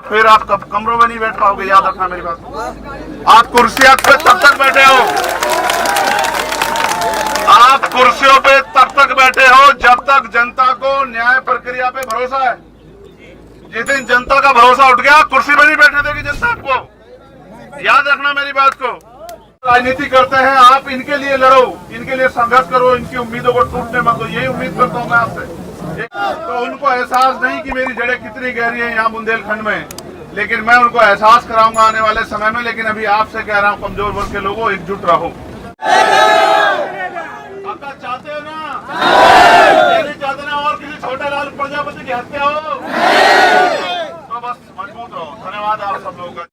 फिर आप कमरों में नहीं बैठ पाओगे, याद रखना मेरी बात। आप कुर्सियों पे तब तक बैठे हो, आप कुर्सियों पे तब तक बैठे हो जब तक जनता को न्याय प्रक्रिया पे भरोसा है। जिस दिन जनता का भरोसा उठ गया, कुर्सी पे नहीं बैठने देगी जनता आपको, याद रखना मेरी बात को। राजनीति करते हैं आप, इनके लिए लड़ो, इनके लिए संघर्ष करो, इनकी उम्मीदों को टूटने मत दो, यही उम्मीद करता हूँ मैं आपसे। तो उनको एहसास नहीं कि मेरी जड़ें कितनी गहरी हैं यहाँ बुंदेलखंड में, लेकिन मैं उनको एहसास कराऊंगा आने वाले समय में। लेकिन अभी आपसे कह रहा हूँ, कमजोर वर्ग के लोगों, एकजुट रहो। आपका चाहते हो ना, नहीं चाहते ना और किसी छोटे लाल प्रजापति की हत्या हो, तो बस मजबूत रहो। धन्यवाद आप सब लोगों का।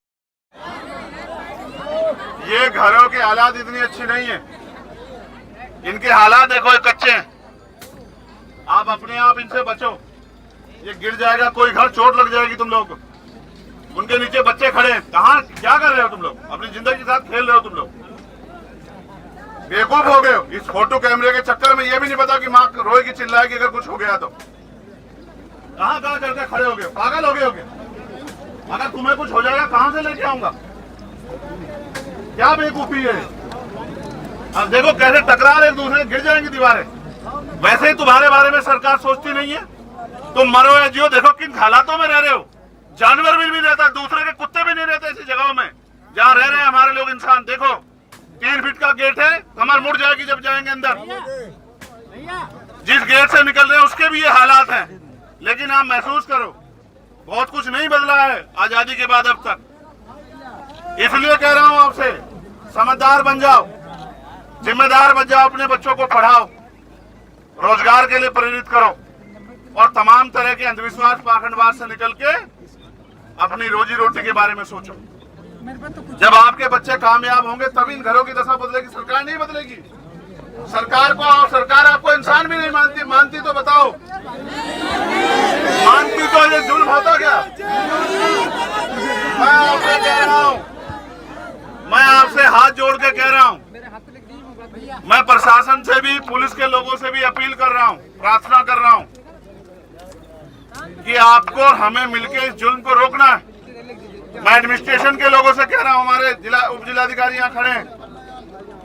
ये घरों की हालात इतनी अच्छी नहीं है, इनके हालात देखो, ये कच्चे हैं। आप अपने आप इनसे बचो, ये गिर जाएगा कोई घर, चोट लग जाएगी तुम लोग। उनके नीचे बच्चे खड़े हैं, कहाँ क्या कर रहे हो तुम लोग? अपनी जिंदगी के साथ खेल रहे हो तुम लोग, बेवकूफ हो गए हो। इस फोटो कैमरे के चक्कर में ये भी नहीं पता कि माँ रोएगी, चिल्लाएगी अगर कुछ हो गया तो। कहाँ कहाँ करके खड़े हो गए, पागल हो गए हो गए। अगर तुम्हें कुछ हो जाएगा कहाँ से लेके आऊंगा? क्या बेवकूफी है। अब देखो कैसे टकरा रहे एक दूसरे, गिर जाएंगी दीवारें। वैसे ही तुम्हारे बारे में सरकार सोचती नहीं है, तुम मरो या जियो। देखो किन हालातों में रह रहे हो, जानवर भी नहीं रहता, दूसरे के कुत्ते भी नहीं रहते ऐसी जगहों में जहाँ रह रहे हैं हमारे लोग इंसान। देखो 3 फीट का गेट है, कमर मुड़ जाएगी जब जाएंगे अंदर। जिस गेट से निकल रहे हैं उसके भी ये हालात हैं, लेकिन आप महसूस करो बहुत कुछ नहीं बदला है आजादी के बाद अब तक। इसलिए कह रहा हूं आपसे, समझदार बन जाओ, जिम्मेदार बन जाओ, अपने बच्चों को पढ़ाओ, रोजगार के लिए प्रेरित करो और तमाम तरह के अंधविश्वास पाखंडवाद से निकल के अपनी रोजी रोटी के बारे में सोचो। जब आपके बच्चे कामयाब होंगे तब इन घरों की दशा बदलेगी, सरकार नहीं बदलेगी। सरकार आपको इंसान भी नहीं मानती, मानती तो बताओ, मानती तो ये जुल्म होता क्या? मैं आपसे कह रहा हूँ, मैं आपसे हाथ जोड़ के कह रहा हूँ, मैं प्रशासन से भी, पुलिस के लोगों से भी अपील कर रहा हूँ, प्रार्थना कर रहा हूँ कि आपको हमें मिलकर इस जुल्म को रोकना है। मैं एडमिनिस्ट्रेशन के लोगों से कह रहा हूँ, हमारे उप जिलाधिकारी यहाँ खड़े हैं,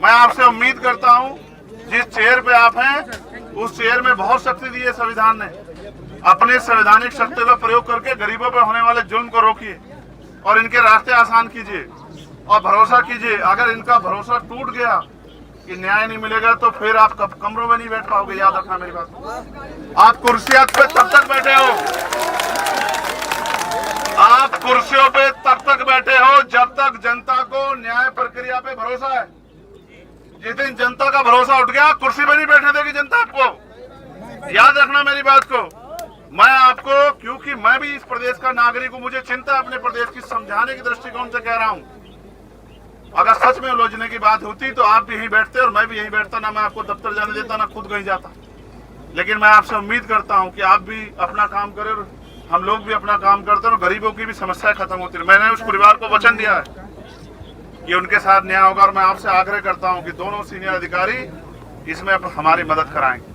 मैं आपसे उम्मीद करता हूँ जिस चेयर पे आप हैं उस चेयर में बहुत शक्ति दी है संविधान ने। अपने संवैधानिक शक्ति का प्रयोग करके गरीबों पर होने वाले जुल्म को रोकिए और इनके रास्ते आसान कीजिए और भरोसा कीजिए। अगर इनका भरोसा टूट गया कि न्याय नहीं मिलेगा तो फिर आप कमरों में नहीं बैठ पाओगे, याद रखना मेरी बात। आप कुर्सियों पे तब तक बैठे हो, आप कुर्सियों पे तब तक बैठे हो जब तक जनता को न्याय प्रक्रिया पे भरोसा है। जिस दिन जनता का भरोसा उठ गया, कुर्सी पे नहीं बैठने देगी जनता आपको, याद रखना मेरी बात को। मैं आपको, क्योंकि मैं भी इस प्रदेश का नागरिक हूं, मुझे चिंता है अपने प्रदेश की, समझाने की दृष्टिकोण से कह रहा हूं। अगर सच में उलझने की बात होती तो आप भी यहीं बैठते और मैं भी यहीं बैठता, ना मैं आपको दफ्तर जाने देता ना खुद कहीं जाता। लेकिन मैं आपसे उम्मीद करता हूं कि आप भी अपना काम करें और हम लोग भी अपना काम करते हैं और गरीबों की भी समस्या खत्म होती है। मैंने उस परिवार को वचन दिया है कि उनके साथ न्याय होगा और मैं आपसे आग्रह करता हूं कि दोनों सीनियर अधिकारी इसमें हमारी मदद कराएंगे।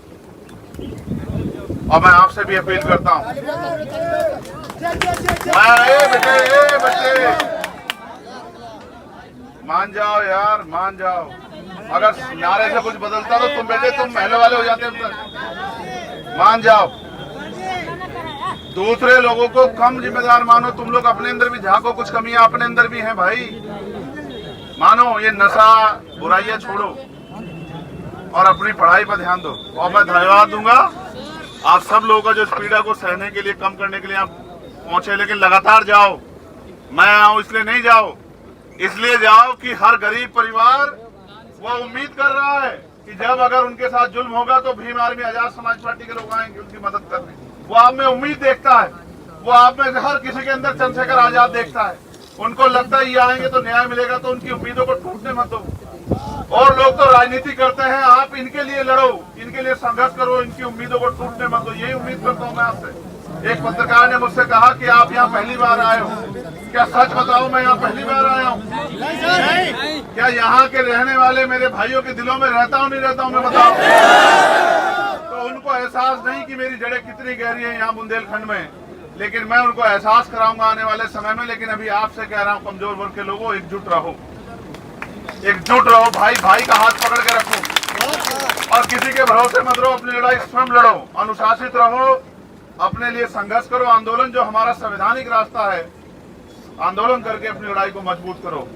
और मैं आपसे भी अपील करता हूं, बच्चे मान जाओ यार, मान जाओ। अगर नारे से कुछ बदलता तो तुम बेटे, तुम महल वाले हो जाते हैं। मान जाओ, दूसरे लोगों को कम जिम्मेदार मानो, तुम लोग अपने अंदर भी झांको, कुछ कमियां अपने अंदर भी हैं भाई। मानो ये नशा बुराइयां छोड़ो और अपनी पढ़ाई पर ध्यान दो। और मैं धन्यवाद दूंगा आप सब लोगों का जो इस पीड़ा को सहने के लिए, कम करने के लिए आप पहुंचे। लेकिन लगातार जाओ, मैं आऊं इसलिए नहीं जाओ, इसलिए जाओ कि हर गरीब परिवार वो उम्मीद कर रहा है कि जब अगर उनके साथ जुल्म होगा तो भीम आर्मी, आजाद समाज पार्टी के लोग आएंगे उनकी मदद करने। वो आप में उम्मीद देखता है, वो आप में हर किसी के अंदर चंद्रशेखर आजाद देखता है। उनको लगता है ये आएंगे तो न्याय मिलेगा, तो उनकी उम्मीदों को टूटने मत दो। और लोग तो राजनीति करते हैं, आप इनके लिए लड़ो, इनके लिए संघर्ष करो, इनकी उम्मीदों को टूटने मत दो, यही उम्मीद करता हूँ मैं आपसे। एक पत्रकार ने मुझसे कहा कि आप यहाँ पहली बार आए हो, क्या सच बताओ मैं यहाँ पहली बार आया हूँ? क्या यहाँ के रहने वाले मेरे भाइयों के दिलों में रहता हूँ नहीं रहता हूँ मैं बताओ? तो उनको एहसास नहीं कि मेरी जड़ें कितनी गहरी हैं यहाँ बुंदेलखंड में, लेकिन मैं उनको एहसास कराऊंगा आने वाले समय में। लेकिन अभी आपसे कह रहा हूं, कमजोर वर्ग के लोगों, एकजुट रहो, एकजुट रहो, भाई भाई का हाथ पकड़ के रखो और किसी के भरोसे मत रहो। अपनी लड़ाई स्वयं लड़ो, अनुशासित रहो, अपने लिए संघर्ष करो। आंदोलन जो हमारा संवैधानिक रास्ता है, आंदोलन करके अपनी लड़ाई को मजबूत करो।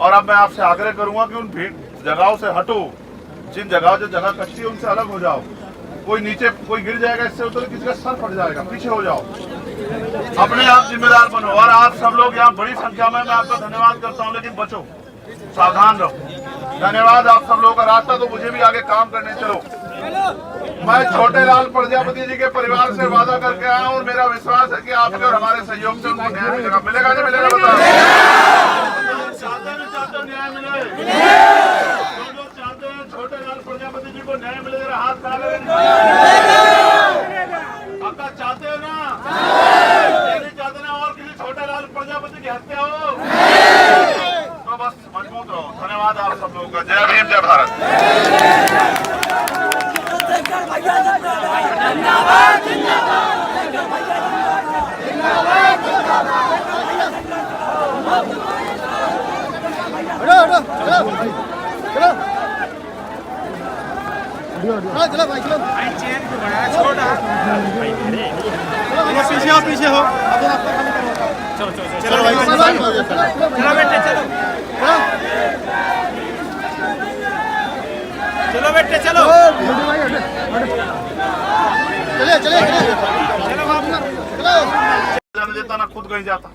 और अब मैं आपसे आग्रह करूंगा कि उन भीड़ जगहों से हटो, जिन जगह जो जगह कच्ची है उनसे अलग हो जाओ। कोई नीचे कोई गिर जाएगा, इससे उतर किसी का सर फट जाएगा, पीछे हो जाओ, अपने आप जिम्मेदार बनो। और आप सब लोग यहाँ बड़ी संख्या में, मैं आपका धन्यवाद करता हूँ, लेकिन बचो, सावधान रहो। धन्यवाद आप सब लोगों का। रास्ता तो मुझे भी आगे काम करने चलो। मैं छोटे लाल प्रजापति जी के परिवार से वादा करके आया हूँ और मेरा विश्वास है कि आपके और हमारे सहयोग से उनको न्याय मिलेगा। मिलेगा नहीं मिलेगा बताओ? चाहते न्याय मिले, जो चाहते हैं छोटे लाल प्रजापति जी को न्याय मिले, जरा हाथ खड़ा करें। आपका चाहते हो ना? ये नहीं चाहते ना और किसी छोटे लाल प्रजापति की हत्या हो? तो बस मजबूत रहो। धन्यवाद आप सब लोगों का। जय भीम, जय भारत। चलो भाई, चलो पीछे हो, पीछे हो। चलो चलो चलो भाई, चलो बेटे, चलो चलो बेटे, चलो चलिए चलिए जाने देता ना, खुद कहीं जाता।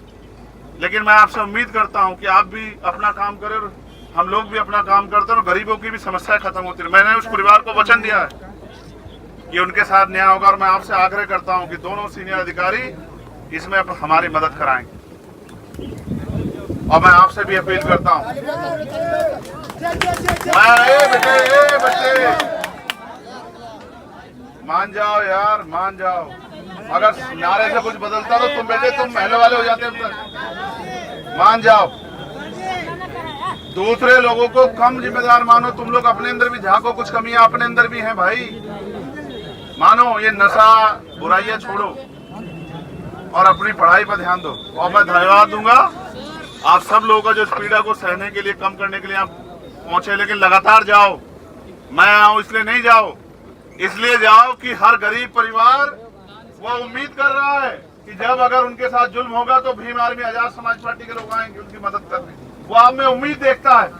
लेकिन मैं आपसे उम्मीद करता हूं कि आप भी अपना काम करें और हम लोग भी अपना काम करते हैं और गरीबों की भी समस्याएं खत्म होती है। मैंने उस परिवार को वचन दिया है कि उनके साथ न्याय होगा और मैं आपसे आग्रह करता हूं कि दोनों सीनियर अधिकारी इसमें हमारी मदद कराएंगे। और मैं आपसे भी अपील करता हूं, बच्चे मान जाओ यार, मान जाओ। अगर नारे से कुछ बदलता तो तुम बेटे, तुम महल वाले हो जाते। मान जाओ, दूसरे लोगों को कम जिम्मेदार मानो। तुम लोग अपने अंदर भी झांको, कुछ कमियां अपने अंदर भी हैं भाई। मानो ये नशा बुराइयां छोड़ो और अपनी पढ़ाई पर ध्यान दो। और मैं धन्यवाद दूंगा आप सब लोगों का जो इस पीड़ा को सहने के लिए, कम करने के लिए आप पहुंचे। लेकिन लगातार जाओ, मैं आऊं इसलिए नहीं जाओ, इसलिए जाओ कि हर गरीब परिवार वो उम्मीद कर रहा है कि जब अगर उनके साथ जुल्म होगा तो भीम आर्मी आजाद समाज पार्टी के लोग आएंगे उनकी मदद करने। वो आप में उम्मीद देखता है।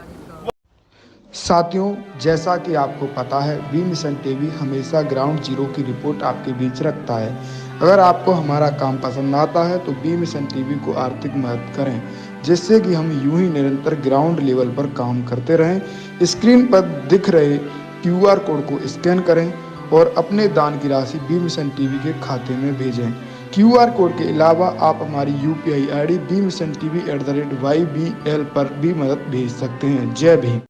साथियों, जैसा कि आपको पता है, बी मिशन टीवी हमेशा ग्राउंड जीरो की रिपोर्ट आपके बीच रखता है। अगर आपको हमारा काम पसंद आता है तो बी मिशन टीवी को आर्थिक मदद करें, जिससे कि हम यूं ही निरंतर ग्राउंड लेवल पर काम करते रहें। स्क्रीन पर दिख रहे QR कोड को स्कैन करें और अपने दान की राशि बी मिशन टीवी के खाते में भेजें। QR कोड के अलावा आप हमारी UPI ID bmissiontv@ybl पर भी मदद भेज सकते हैं। जय भीम।